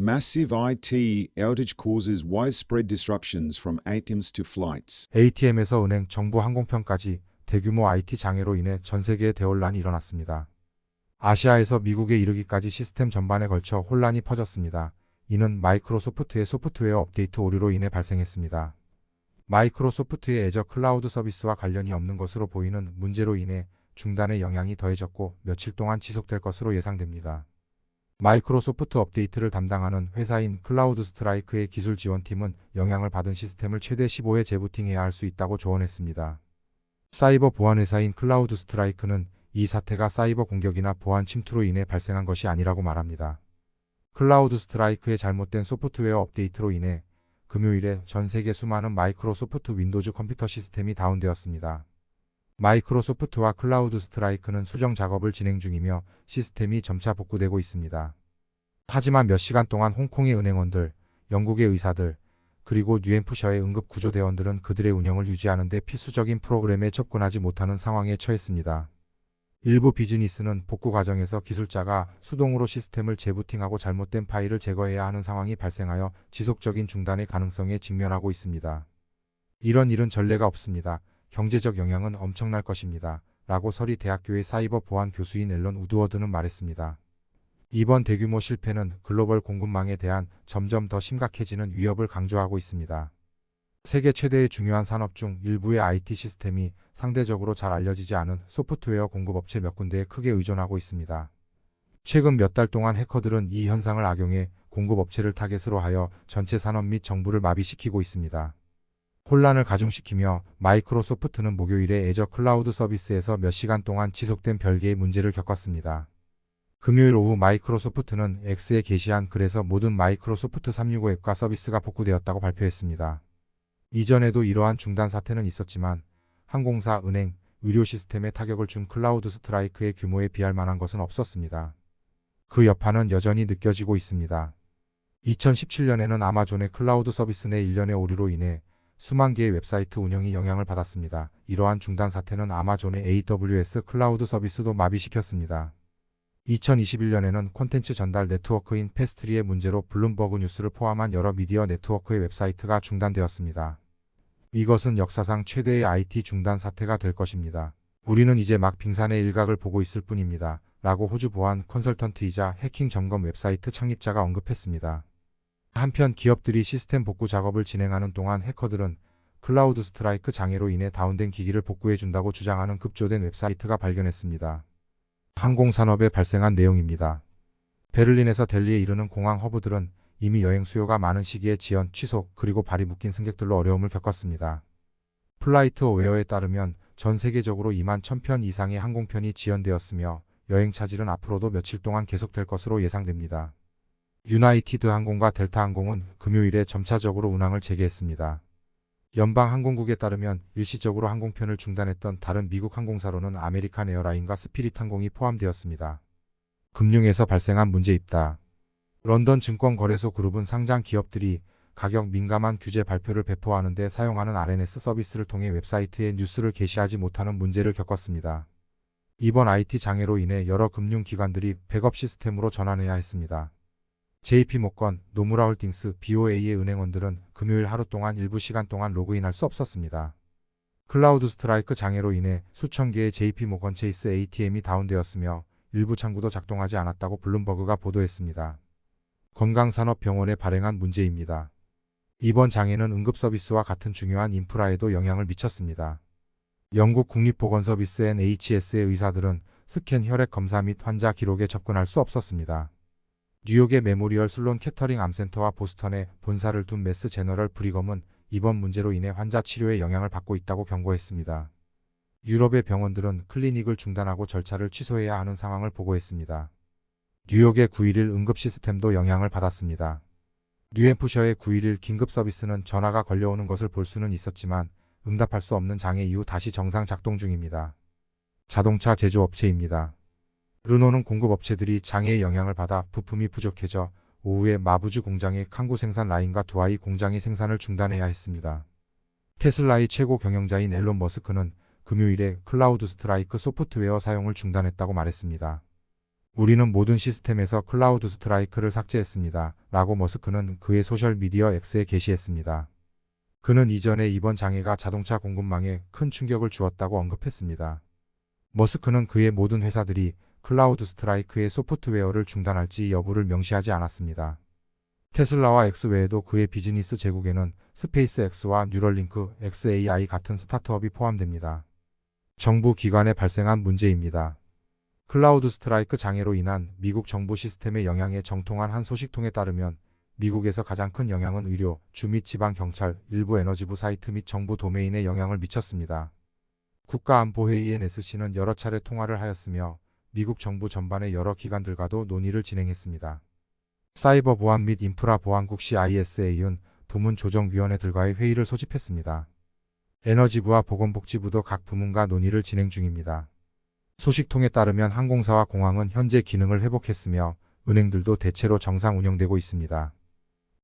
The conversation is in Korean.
Massive IT outage causes widespread disruptions from ATMs to flights. ATM에서 은행, 정부 항공편까지 대규모 IT 장애로 인해 전 세계에 대혼란이 일어났습니다. 아시아에서 미국에 이르기까지 시스템 전반에 걸쳐 혼란이 퍼졌습니다. 이는 마이크로소프트의 소프트웨어 업데이트 오류로 인해 발생했습니다. 마이크로소프트의 애저 클라우드 서비스와 관련이 없는 것으로 보이는 문제로 인해 중단의 영향이 더해졌고 며칠 동안 지속될 것으로 예상됩니다. 마이크로소프트 업데이트를 담당하는 회사인 클라우드 스트라이크의 기술 지원팀은 영향을 받은 시스템을 최대 15회 재부팅해야 할 수 있다고 조언했습니다. 사이버 보안 회사인 클라우드 스트라이크는 이 사태가 사이버 공격이나 보안 침투로 인해 발생한 것이 아니라고 말합니다. 클라우드 스트라이크의 잘못된 소프트웨어 업데이트로 인해 금요일에 전 세계 수많은 마이크로소프트 윈도우즈 컴퓨터 시스템이 다운되었습니다. 마이크로소프트와 클라우드 스트라이크는 수정 작업을 진행 중이며 시스템이 점차 복구되고 있습니다. 하지만 몇 시간 동안 홍콩의 은행원들, 영국의 의사들, 그리고 뉴햄프셔의 응급구조대원들은 그들의 운영을 유지하는 데 필수적인 프로그램에 접근하지 못하는 상황에 처했습니다. 일부 비즈니스는 복구 과정에서 기술자가 수동으로 시스템을 재부팅하고 잘못된 파일을 제거해야 하는 상황이 발생하여 지속적인 중단의 가능성에 직면하고 있습니다. 이런 일은 전례가 없습니다. 경제적 영향은 엄청날 것입니다. 라고 서리 대학교의 사이버 보안 교수인 앨런 우드워드는 말했습니다. 이번 대규모 실패는 글로벌 공급망에 대한 점점 더 심각해지는 위협을 강조하고 있습니다. 세계 최대의 중요한 산업 중 일부의 IT 시스템이 상대적으로 잘 알려지지 않은 소프트웨어 공급업체 몇 군데에 크게 의존하고 있습니다. 최근 몇 달 동안 해커들은 이 현상을 악용해 공급업체를 타겟으로 하여 전체 산업 및 정부를 마비시키고 있습니다. 혼란을 가중시키며 마이크로소프트는 목요일에 애저 클라우드 서비스에서 몇 시간 동안 지속된 별개의 문제를 겪었습니다. 금요일 오후 마이크로소프트는 X에 게시한 글에서 모든 마이크로소프트 365 앱과 서비스가 복구되었다고 발표했습니다. 이전에도 이러한 중단 사태는 있었지만 항공사, 은행, 의료 시스템에 타격을 준 클라우드 스트라이크의 규모에 비할 만한 것은 없었습니다. 그 여파는 여전히 느껴지고 있습니다. 2017년에는 아마존의 클라우드 서비스 내 일련의 오류로 인해 수만 개의 웹사이트 운영이 영향을 받았습니다. 이러한 중단 사태는 아마존의 AWS 클라우드 서비스도 마비시켰습니다. 2021년에는 콘텐츠 전달 네트워크인 패스트리의 문제로 블룸버그 뉴스를 포함한 여러 미디어 네트워크의 웹사이트가 중단되었습니다. 이것은 역사상 최대의 IT 중단 사태가 될 것입니다. 우리는 이제 막 빙산의 일각을 보고 있을 뿐입니다. 라고 호주 보안 컨설턴트이자 해킹 점검 웹사이트 창립자가 언급했습니다. 한편 기업들이 시스템 복구 작업을 진행하는 동안 해커들은 클라우드 스트라이크 장애로 인해 다운된 기기를 복구해준다고 주장하는 급조된 웹사이트가 발견했습니다. 항공산업에 발생한 내용입니다. 베를린에서 델리에 이르는 공항 허브들은 이미 여행 수요가 많은 시기에 지연, 취소, 그리고 발이 묶인 승객들로 어려움을 겪었습니다. 플라이트 어웨어에 따르면 전 세계적으로 2만 1,000편 이상의 항공편이 지연되었으며 여행 차질은 앞으로도 며칠 동안 계속될 것으로 예상됩니다. 유나이티드 항공과 델타 항공은 금요일에 점차적으로 운항을 재개했습니다. 연방항공국에 따르면 일시적으로 항공편을 중단했던 다른 미국 항공사로는 아메리칸 에어라인과 스피릿 항공이 포함되었습니다. 금융에서 발생한 문제입다. 런던 증권거래소 그룹은 상장 기업들이 가격 민감한 규제 발표를 배포하는 데 사용하는 RNS 서비스를 통해 웹사이트에 뉴스를 게시하지 못하는 문제를 겪었습니다. 이번 IT 장애로 인해 여러 금융기관들이 백업 시스템으로 전환해야 했습니다. JP모건, 노무라 홀딩스, BOA의 은행원들은 금요일 하루 동안 일부 시간 동안 로그인할 수 없었습니다. 클라우드 스트라이크 장애로 인해 수천 개의 JP모건 체이스 ATM이 다운되었으며 일부 창구도 작동하지 않았다고 블룸버그가 보도했습니다. 건강산업병원에 발행한 문제입니다. 이번 장애는 응급서비스와 같은 중요한 인프라에도 영향을 미쳤습니다. 영국 국립보건서비스 NHS의 의사들은 스캔 혈액 검사 및 환자 기록에 접근할 수 없었습니다. 뉴욕의 메모리얼 슬론 캐터링 암센터와 보스턴에 본사를 둔 매스 제너럴 브리검은 이번 문제로 인해 환자 치료에 영향을 받고 있다고 경고했습니다. 유럽의 병원들은 클리닉을 중단하고 절차를 취소해야 하는 상황을 보고했습니다. 뉴욕의 9.11 응급 시스템도 영향을 받았습니다. 뉴햄프셔의 9.11 긴급 서비스는 전화가 걸려오는 것을 볼 수는 있었지만 응답할 수 없는 장애 이후 다시 정상 작동 중입니다. 자동차 제조업체입니다. 르노는 공급업체들이 장애의 영향을 받아 부품이 부족해져 오후에 마부주 공장의 칸구 생산 라인과 두아이 공장이 생산을 중단해야 했습니다. 테슬라의 최고 경영자인 앨런 머스크는 금요일에 클라우드 스트라이크 소프트웨어 사용을 중단했다고 말했습니다. 우리는 모든 시스템에서 클라우드 스트라이크를 삭제했습니다. 라고 머스크는 그의 소셜미디어 X에 게시했습니다. 그는 이전에 이번 장애가 자동차 공급망에 큰 충격을 주었다고 언급했습니다. 머스크는 그의 모든 회사들이 클라우드 스트라이크의 소프트웨어를 중단할지 여부를 명시하지 않았습니다. 테슬라와 X 외에도 그의 비즈니스 제국에는 스페이스 X와 뉴럴링크, XAI 같은 스타트업이 포함됩니다. 정부 기관에 발생한 문제입니다. 클라우드 스트라이크 장애로 인한 미국 정부 시스템의 영향에 정통한 한 소식통에 따르면 미국에서 가장 큰 영향은 의료, 주 및 지방 경찰, 일부 에너지부 사이트 및 정부 도메인에 영향을 미쳤습니다. 국가안보회의의 NSC는 여러 차례 통화를 하였으며 미국 정부 전반의 여러 기관들과도 논의를 진행했습니다. 사이버 보안 및 인프라 보안국 CISA는 부문 조정위원회들과의 회의를 소집했습니다. 에너지부와 보건복지부도 각 부문과 논의를 진행 중입니다. 소식통에 따르면 항공사와 공항은 현재 기능을 회복했으며 은행들도 대체로 정상 운영되고 있습니다.